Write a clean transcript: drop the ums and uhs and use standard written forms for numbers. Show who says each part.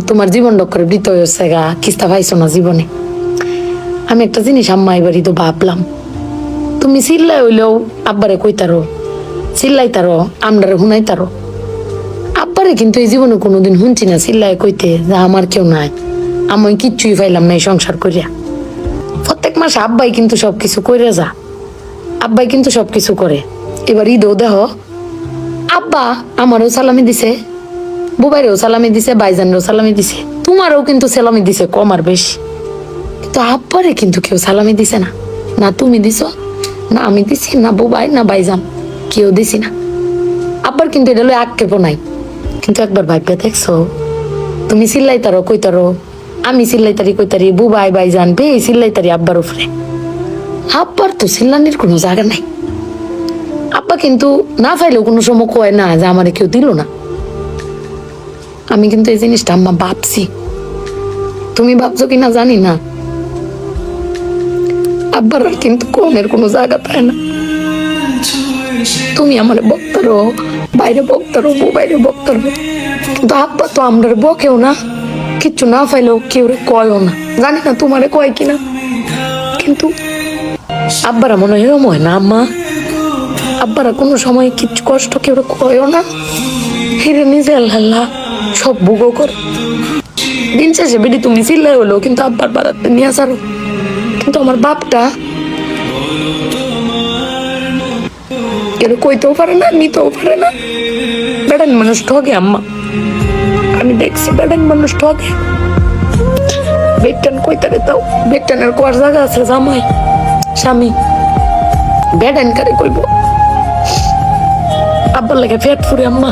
Speaker 1: তোমার জীবন ডক্করে বৃত হয়েছে গা, কিস্তা পাইছো না জীবনে। আমি একটা জিনিস আম্মা এবারই তো ভাবলাম, তুমি চিল্লাই হইলেও আব্বারে কইতারো, চিল্লাইতারো, আমরারে শুনাইতারো। আব্বারে কিন্তু এই জীবনে কোনোদিন শুনছি না চিল্লাই কইতে যে আমার কেউ নাই, আমি কিচ্ছুই পাইলাম না এই সংসার করিয়া। প্রত্যেক মাসে আব্বাই কিন্তু সবকিছু কইরা যা, আব্বাই কিন্তু সবকিছু করে। এবার ঈদও দেহ আব্বা আমারও সালামি দিছে, বুবাইরেও সালামি দিছে, ভাইজানেরও সালামি দিছে, তোমারও কিন্তু সালামি দিছে কম আর বেশি। কিন্তু আব্বারে কিন্তু কেউ সালামি দিছে না, না তুমি দিছ, না আমি দিছি, না বুবাই, না ভাইজান, কেউ দিছি না। আব্বার কিন্তু এটা লই আক্ষেপও নাই। কিন্তু একবার ভাগ্যে দেখছো, তুমি চিল্লাইতারো কইতারো, আমি চিল্লাইতারি কইতারি, বুবাই ভাইজান বে চিল্লাইতারি আব্বার উপরে। আব্বার তো চিল্লানির কোনো জায়গা নাই। আব্বা কিন্তু না পাইলেও কোনো সময় কয় না যে আমারে কেউ দিল না। আমি কিন্তু এই জিনিসটা আম্মা ভাবছি, তুমি ভাবছো কিনা জানি না। আব্বার কিন্তু কমের কোনো জায়গা পায় না। তুমি আমার বক্তারো, বাইরে বক্তারো, বাইরে বক্তারো, কিন্তু আব্বা তো আমরা বকেও না, কিচ্ছু না পাইলেও কেউ কয়ও না। জানি না তোমারে কয় কিনা, কিন্তু আব্বারা মনে হয় এরম হয় না আম্মা। আব্বারা কোনো সময় কিচ্ছু কষ্ট কেউ কয়ও না, হিরে নিজে আল্লাহ সব ভোগও করে। দিন শেষে বেটি তুমি চিল্লাই হলো কিন্তু আব্বার বাড়াতে নিয়ে আসারো। কিন্তু আমার বাপটা কেউ কইতেও পারে না, নিতেও পারে না। বেড়ান মানুষ ঠকে আম্মা, আমি দেখছি বেড়ান মানুষ ঠকে। বেটান কইতারে তাও বেটানের কোয়ার জায়গা আছে জামাই স্বামী, বেড়ান কারে কইব। আব্বার লাগে ফেট ফুরে আম্মা।